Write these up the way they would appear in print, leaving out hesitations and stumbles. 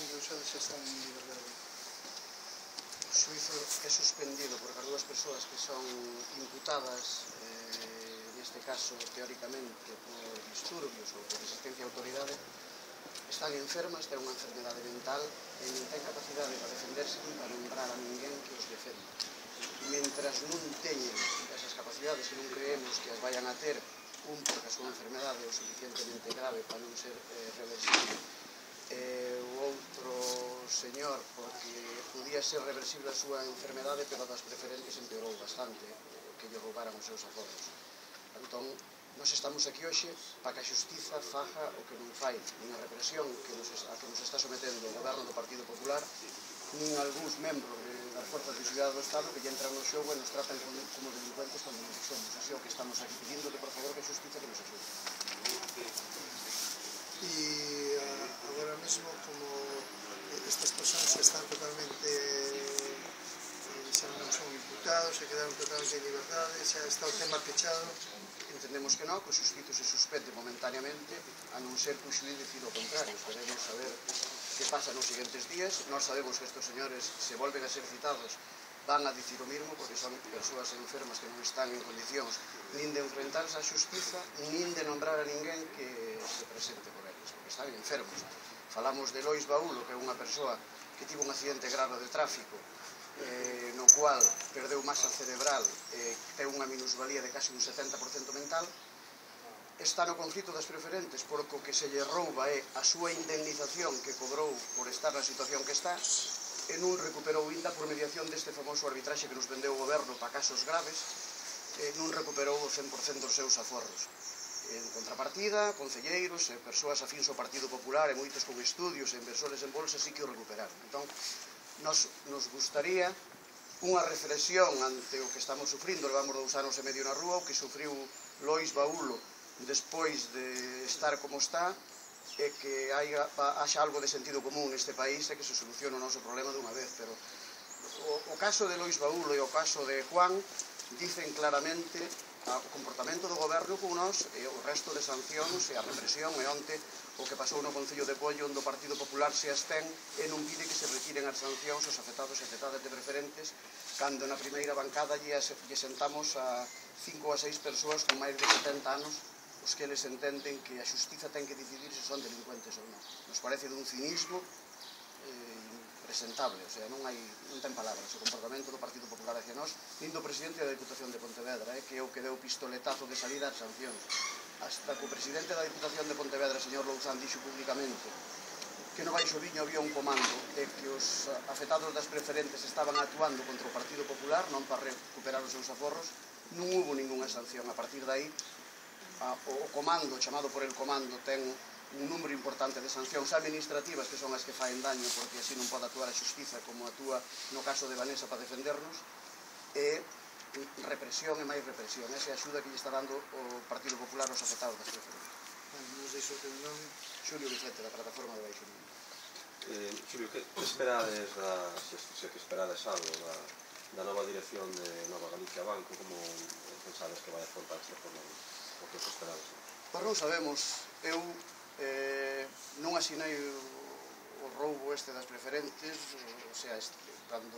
Encausades xa están en liberdade. O xuízo é suspendido porque as dúas persoas que son imputadas, neste caso, teóricamente, por disturbios ou por resistencia a autoridade, están enfermas, ten unha enfermedade mental e non ten capacidade para defenderse nin para nombrar a ninguén que os defenda. Mentras non teñen esas capacidades e non creemos que as vayan a ter, porque a súa enfermedade é o suficientemente grave para non ser reversible, o outro señor porque podía ser reversible a súa enfermedade, pero das preferentes empeorou bastante que lle roubaran os seus aforros. Entón, nós estamos aquí hoxe para que a xustiza faja o que non fai, nin a represión a que nos está sometendo o goberno do Partido Popular, nin algúns membros das forzas de seguridade do Estado que lle entran no xogo e nos tratan como delincuentes cando non somos. Así é o que estamos aquí pedindo, que por favor que a xustiza que nos axude. E agora mesmo, como estas persoas xa están totalmente, xa non son imputados, xa quedaron totalmente en liberdade, xa está o tema pechado. Entendemos que non, que o xustizo se suspende momentaneamente, a non ser que o xuíz decida o contrario. Esperemos saber que pasa nos seguintes días. Nós sabemos que estes señores, se volven a ser citados, van a dicir o mismo, porque son persoas enfermas que non están en condicións nin de enfrentarse á xustiza, nin de nombrar a ninguén que se presente por eles, porque están enfermos. Falamos de Lois Baúlo, que é unha persoa que tivo un accidente grave de tráfico, no cual perdeu masa cerebral e ten unha minusvalía de casi un 70% mental. Está no conflito das preferentes porque o que se lle rouba é a súa indemnización que cobrou por estar na situación que está e non recuperou ainda por mediación deste famoso arbitraxe que nos vendeu o goberno para casos graves, non recuperou o 100% dos seus aforros. En contrapartida, concelleiros e persoas afíns ao Partido Popular e moitos con estudios e inversores en bolsa sí que o recuperaron. Entón, nos gustaría unha reflexión ante o que estamos sufrindo. Levamos 2 anos e medio na rúa, o que sufriu Lois Baúlo despois de estar como está, e que haxa algo de sentido común neste país e que se solucione o noso problema dunha vez. Pero o caso de Lois Baúlo e o caso de Juan dicen claramente o comportamento do goberno con nós e o resto de sancións e a represión e onte o que pasou no Concello de Pollo, onde o Partido Popular se abstén e non pide que se retiren as sancións aos afectados e afectadas de preferentes, cando na primeira bancada lle sentamos a 5 ou a 6 persoas con máis de 70 anos os que eles entenden que a xustiza ten que decidir se son delincuentes ou non. Nos parece dun cinismo impresentable, o sea, non ten palabras o comportamento do Partido Popular hacia nós, nin do presidente da Diputación de Pontevedra, que é o que deu pistoletazo de salida ás sancións. Hasta que o presidente da Diputación de Pontevedra, señor Louzán, dixo públicamente que no Baixo Viño había un comando e que os afectados das preferentes estaban actuando contra o Partido Popular, non para recuperar os seus aforros, non hubo ninguna sanción. A partir de aí, o comando, chamado por el comando, ten un número importante de sancións administrativas que son as que faen daño porque así non pode actuar a xustiza como actúa no caso de Vanessa para defendernos, e represión e máis represión. Esa é a axuda que lle está dando o Partido Popular aos afectados das preferentes. Nos deixo que non... Xulio Vicente, da plataforma de Baixo Viño. Xulio, que esperades algo da nova dirección de Nova Galicia Banco? Como pensades que vai afrontar esta forma? O que esperades? Pois non sabemos. Eu non asinei o roubo este das preferentes, o sea, cando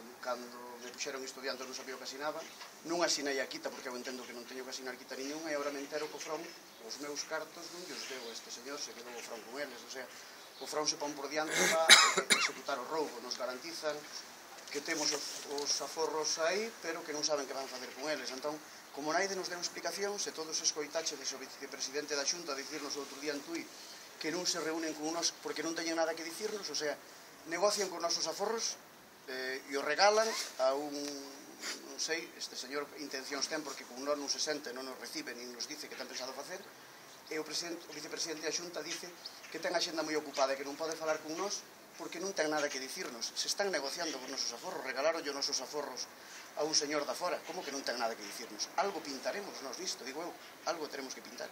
me puxeron estudiantes non sabía o que asinaba, non asinei a quita porque eu entendo que non teño que asinar quita ninguna, e agora me entero que o Front, os meus cartos non lles deu a este señor, se quedou o Front con eles, o sea, o Front se pon por diante para executar o roubo, nos garantizan que temos os aforros aí, pero que non saben que van facer con eles. Entón, como naide nos deu explicación, se todos escoitaxedes o vicepresidente da Xunta dicirnos outro día en Tui que non se reúnen con nos porque non teñen nada que dicirnos, o sea, negocian con nosos aforros e o regalan a un, non sei, este señor intencións ten porque con nós non se sente, non nos recibe, nin nos dice que ten pensado facer, e o vicepresidente da Xunta dice que ten a xenda moi ocupada e que non pode falar con nós porque non ten nada que dicirnos. Se están negociando con nosos aforros, regalaron os nosos aforros a un señor da fora, como que non ten nada que dicirnos? Algo pintaremos nós disto, digo eu, algo teremos que pintar.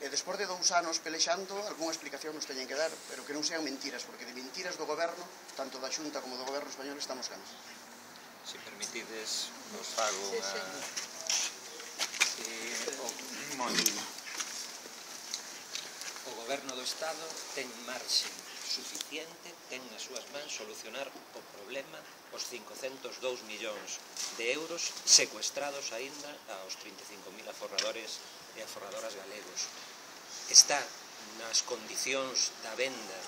E despois de 2 anos pelexando, algunha explicación nos teñen que dar, pero que non sean mentiras, porque de mentiras do goberno, tanto da Xunta como do goberno español, estamos cansados. Se permitides, nos fago unha... O goberno do Estado ten marxen suficiente, ten nas súas mans solucionar o problema, os 502 millóns de euros secuestrados aínda aos 35.000 aforradores e aforradoras galegos. Está nas condicións da venda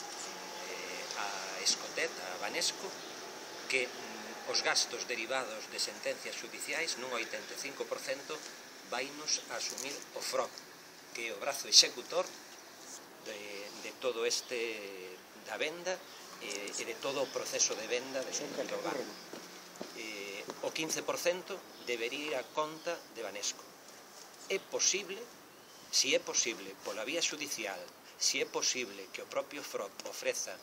a Escoteta, a Banesco, que os gastos derivados de sentencias judiciais nun 85% vainos a asumir o FROP, que é o brazo executor de todo este da venda e de todo o proceso de venda do banco. O 15% debería ir a conta de Banesco. É posible, se é posible, pola vía judicial, se é posible que o propio FROP ofreza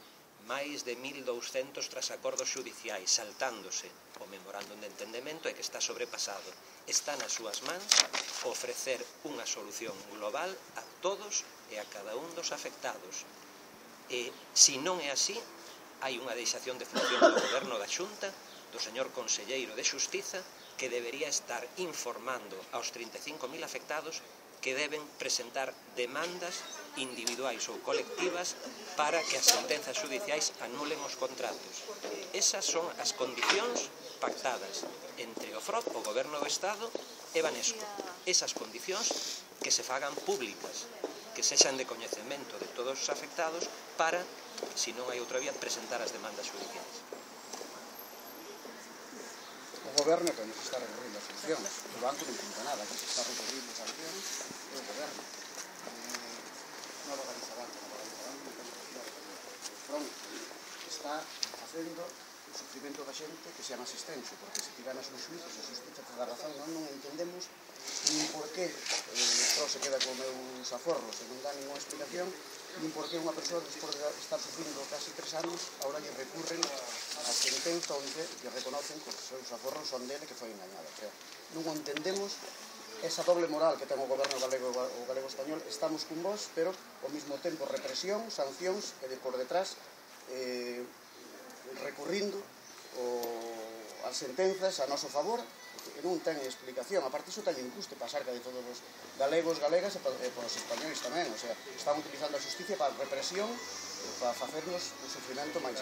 máis de 1.200 tras acordos judiciais saltándose o memorándum de entendemento e que está sobrepasado. Está nas súas mans ofrecer unha solución global a todos e a cada un dos afectados. E, se non é así, hai unha deixación de función do Goberno da Xunta, do señor Conselleiro de Xustiza, que debería estar informando aos 35.000 afectados que deben presentar demandas individuais ou colectivas para que as sentenzas judiciais anulen os contratos. Esas son as condicións pactadas entre o FROP, o Goberno do Estado, e Banesco. Esas condicións que se fagan públicas, que sexan de coñecemento de todos os afectados para, se non hai outra vía, presentar as demandas judiciais. O Goberno que nos está recorriendo as sancións, o banco non conta nada, que se está recorriendo as sancións é o Goberno. Nova Galicia Banco, pronto, está facendo o sufrimento da xente que se llama asistencio, porque se tiran as nos xuizos, a xustiza te dá razón, non entendemos nin por que o se queda con meus aforros e non dá ninguna explicación, nin por que unha persoa, despois de estar sufrindo casi 3 anos, ahora lle recurren a sentenza onde lle reconocen que os seus aforros son dele que foi engañado. O sea, non entendemos esa doble moral que ten o goberno galego e o galego español. Estamos cun vos, pero ao mesmo tempo represión, sancións e por detrás recurrindo as sentenzas a noso favor, que non ten explicación. A parte iso ten injuste pasar de todos os galegos, galegas e os españoles tamén. O sea, están utilizando a justicia para represión, para facernos un sufrimento máis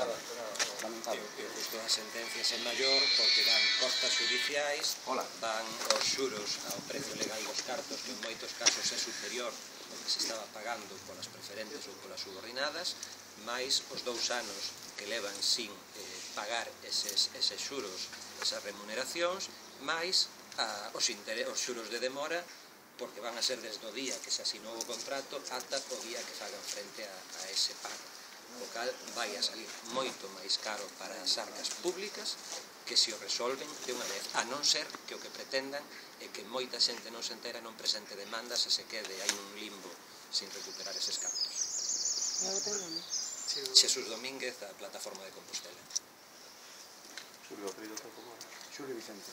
lamentable. Justo as sentencias en maior porque dan costas judiciais, van os xuros ao precio legal dos cartos, que en moitos casos é superior ao que se estaba pagando polas preferentes ou polas subordinadas, máis os 2 anos que levan sin pagar eses xuros, esas remuneracións, máis os xuros de demora, porque van a ser desde o día que se asinou o contrato ata o día que fagan frente a ese pago. O cal vai a salir moito máis caro para as arcas públicas que se o resolven de unha vez, a non ser que o que pretendan é que moita xente non se entera, non presente demandas e se quede aí nun limbo sin recuperar eses cartos. Xesús Domínguez, da Plataforma de Compostela. Xulio, apelido, Xulio Vicente.